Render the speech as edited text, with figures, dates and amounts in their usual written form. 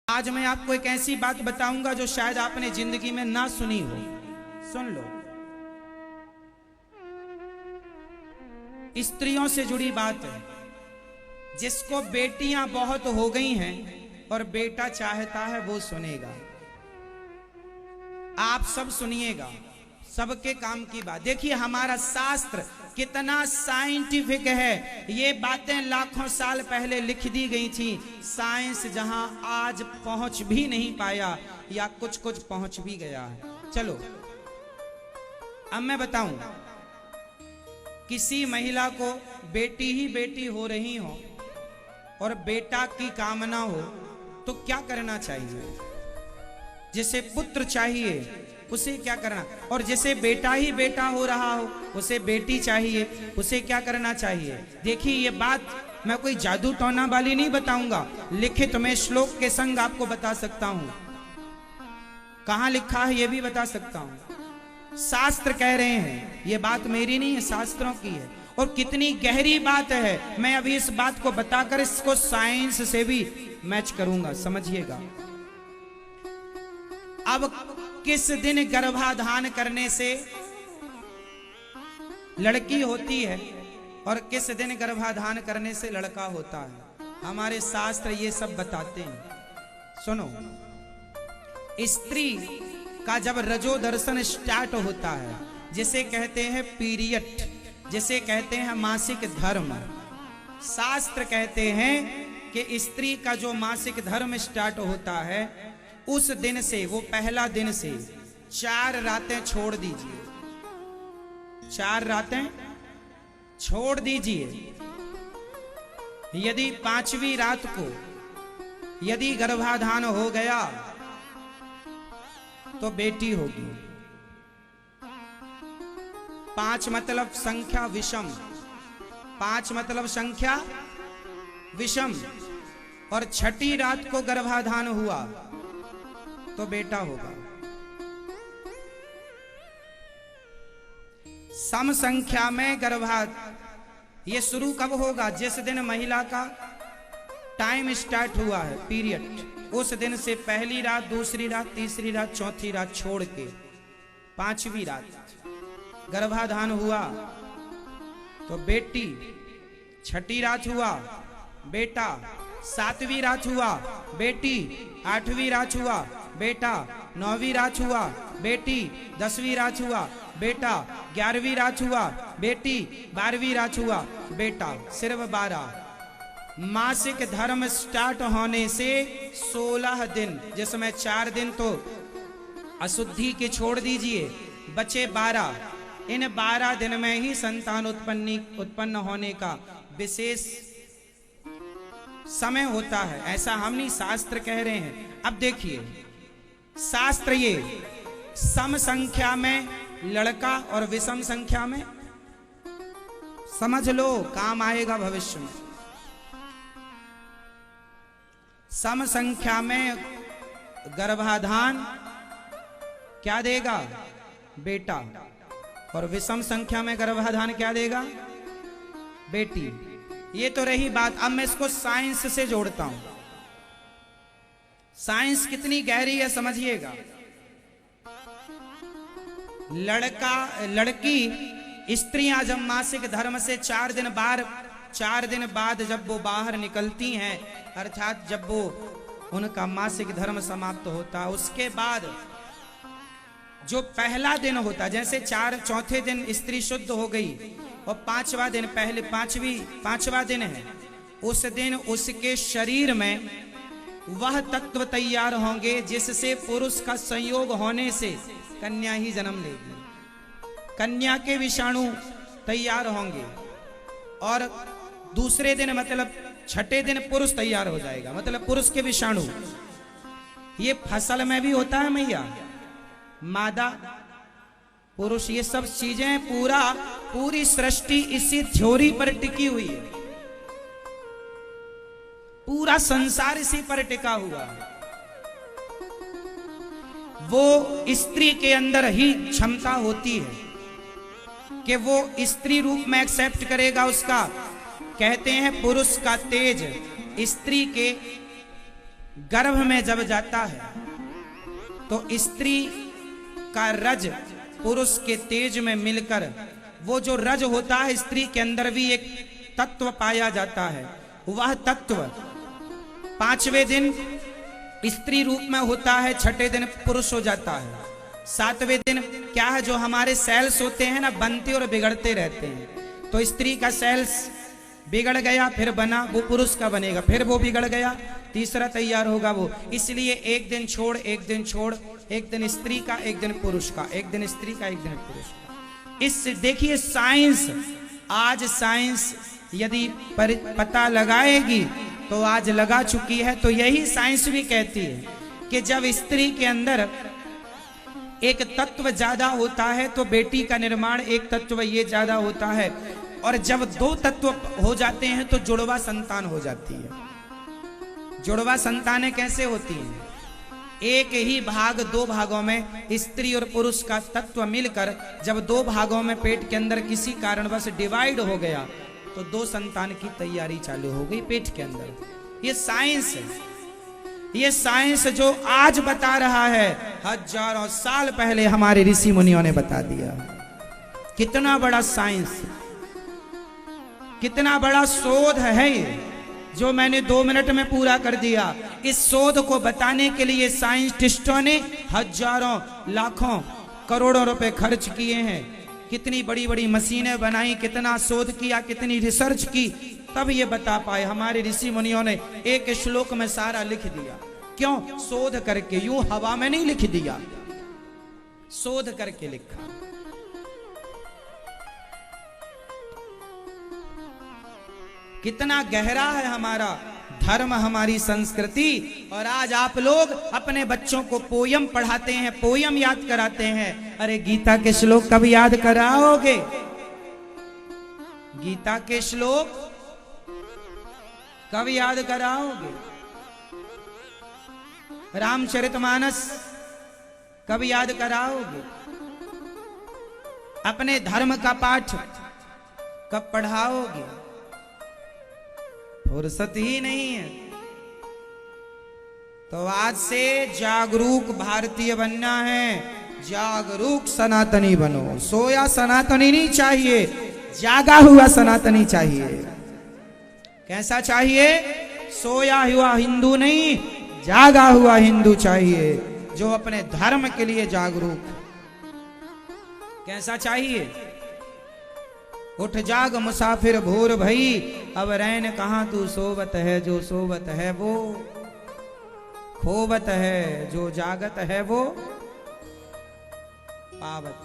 आज मैं आपको एक ऐसी बात बताऊंगा जो शायद आपने जिंदगी में ना सुनी हो। सुन लो। स्त्रियों से जुड़ी बात है। जिसको बेटियां बहुत हो गई हैं और बेटा चाहता है वो सुनेगा। आप सब सुनिएगा, सबके काम की बात। देखिए हमारा शास्त्र कितना साइंटिफिक है। ये बातें लाखों साल पहले लिख दी गई थी। साइंस जहां आज पहुंच भी नहीं पाया या कुछ कुछ पहुंच भी गया है। चलो अब मैं बताऊं, किसी महिला को बेटी ही बेटी हो रही हो और बेटा की कामना हो तो क्या करना चाहिए? जिसे पुत्र चाहिए उसे क्या करना, और जिसे बेटा ही बेटा हो रहा हो उसे बेटी चाहिए, उसे क्या करना चाहिए? देखिए ये बात मैं कोई जादू टोना वाली नहीं बताऊंगा, लिखित में श्लोक के संग आपको बता सकता हूं। कहां लिखा है ये भी बता सकता हूं। शास्त्र कह रहे हैं, ये बात मेरी नहीं है, शास्त्रों की है। और कितनी गहरी बात है, मैं अभी इस बात को बताकर इसको साइंस से भी मैच करूंगा, समझिएगा। अब किस दिन गर्भाधान करने से लड़की होती है और किस दिन गर्भाधान करने से लड़का होता है, हमारे शास्त्र ये सब बताते हैं। सुनो, स्त्री का जब रजो दर्शन स्टार्ट होता है, जिसे कहते हैं पीरियड, जिसे कहते हैं मासिक धर्म, शास्त्र कहते हैं कि स्त्री का जो मासिक धर्म स्टार्ट होता है उस दिन से, वो पहला दिन से 4 रातें छोड़ दीजिए। 4 रातें छोड़ दीजिए। यदि 5वीं रात को यदि गर्भाधान हो गया तो बेटी होगी। 5 मतलब संख्या विषम, 5 मतलब संख्या विषम, और 6ठी रात को गर्भाधान हुआ तो बेटा होगा। सम संख्या में गर्भाधान ये शुरू कब होगा? जिस दिन महिला का टाइम स्टार्ट हुआ है, पीरियड, उस दिन से पहली रात, दूसरी रात, तीसरी रात, चौथी रात छोड़ के 5वीं रात गर्भाधान हुआ तो बेटी, 6ठी रात हुआ बेटा, 7वीं रात हुआ बेटी, 8वीं रात हुआ बेटा, 9वीं रात हुआ बेटी, 10वीं रात हुआ बेटा, 11वीं रात हुआ बेटी, 12वीं रात हुआ बेटा, सिर्फ 12। मासिक धर्म स्टार्ट होने से 16 दिन, जिसमें 4 दिन तो अशुद्धि के छोड़ दीजिए, बचे 12। इन 12 दिन में ही संतान उत्पन्न होने का विशेष समय होता है। ऐसा हम नहीं, शास्त्र कह रहे हैं। अब देखिए शास्त्र ये सम संख्या में लड़का और विषम संख्या में, समझ लो काम आएगा भविष्य में। सम संख्या में गर्भाधान क्या देगा? बेटा। और विषम संख्या में गर्भाधान क्या देगा? बेटी। ये तो रही बात। अब मैं इसको साइंस से जोड़ता हूं। साइंस कितनी गहरी है समझिएगा। लड़की, स्त्रियां जब मासिक धर्म से 4 दिन बाद जब वो बाहर निकलती हैं, अर्थात जब वो उनका मासिक धर्म समाप्त होता है, उसके बाद जो पहला दिन होता है, जैसे 4 दिन स्त्री शुद्ध हो गई और 5वां दिन, पहले 5वां दिन है, उस दिन उसके शरीर में वह तत्व तैयार होंगे जिससे पुरुष का संयोग होने से कन्या ही जन्म लेगी। कन्या के विषाणु तैयार होंगे और दूसरे दिन मतलब 6ठे दिन पुरुष तैयार हो जाएगा, मतलब पुरुष के विषाणु। ये फसल में भी होता है मैया, मादा पुरुष, ये सब चीजें पूरी सृष्टि इसी थ्योरी पर टिकी हुई है। पूरा संसार इसी पर टिका हुआ है। वो स्त्री के अंदर ही क्षमता होती है कि वो स्त्री रूप में एक्सेप्ट करेगा उसका। कहते हैं पुरुष का तेज स्त्री के गर्भ में जब जाता है तो स्त्री का रज पुरुष के तेज में मिलकर वो जो रज होता है स्त्री के अंदर भी एक तत्व पाया जाता है। वह तत्व 5वें दिन स्त्री रूप में होता है, 6ठे दिन पुरुष हो जाता है। 7वें दिन क्या है, जो हमारे सेल्स होते हैं ना, बनते और बिगड़ते रहते हैं। तो स्त्री का सेल्स बिगड़ गया, फिर बना, वो पुरुष का बनेगा, फिर वो बिगड़ गया, तीसरा तैयार होगा वो। इसलिए एक दिन छोड़ एक दिन छोड़, एक दिन स्त्री का एक दिन पुरुष का, एक दिन स्त्री का एक दिन पुरुष का। इससे देखिए साइंस, आज साइंस यदि पता लगाएगी तो आज लगा चुकी है। तो यही साइंस भी कहती है कि जब स्त्री के अंदर एक तत्व ज्यादा होता है तो बेटी का निर्माण एक तत्व ये ज्यादा होता है, और जब 2 तत्व हो जाते हैं तो जुड़वा संतान हो जाती है। जुड़वा संतानें कैसे होती हैं? एक ही भाग 2 भागों में स्त्री और पुरुष का तत्व मिलकर जब 2 भागों में पेट के अंदर किसी कारणवश डिवाइड हो गया तो 2 संतान की तैयारी चालू हो गई पेट के अंदर। ये साइंस है, ये साइंस जो आज बता रहा है, हजारों साल पहले हमारे ऋषि मुनियों ने बता दिया। कितना बड़ा साइंस, कितना बड़ा शोध है ये, जो मैंने 2 मिनट में पूरा कर दिया। इस शोध को बताने के लिए साइंटिस्टों ने हजारों लाखों करोड़ों रुपए खर्च किए हैं। कितनी बड़ी बड़ी मशीनें बनाई, कितना शोध किया, कितनी रिसर्च की, तब ये बता पाए। हमारे ऋषि मुनियों ने एक श्लोक में सारा लिख दिया। क्यों? शोध करके, यूं हवा में नहीं लिख दिया, शोध करके लिखा। कितना गहरा है हमारा धर्म, हमारी संस्कृति। और आज आप लोग अपने बच्चों को पोयम पढ़ाते हैं, पोयम याद कराते हैं। अरे गीता के श्लोक कब याद कराओगे? गीता के श्लोक कब याद कराओगे? रामचरितमानस कब याद कराओगे? अपने धर्म का पाठ कब पढ़ाओगे? फुर्सत ही नहीं है। तो आज से जागरूक भारतीय बनना है, जागरूक सनातनी बनो। सोया सनातनी नहीं चाहिए, जागा हुआ सनातनी चाहिए। कैसा चाहिए? सोया हुआ हिंदू नहीं, जागा हुआ हिंदू चाहिए, जो अपने धर्म के लिए जागरूक। कैसा चाहिए? उठ जाग मुसाफिर भोर भई, अब रैन कहां तू सोवत है, जो सोवत है वो खोवत है, जो जागत है वो पावत।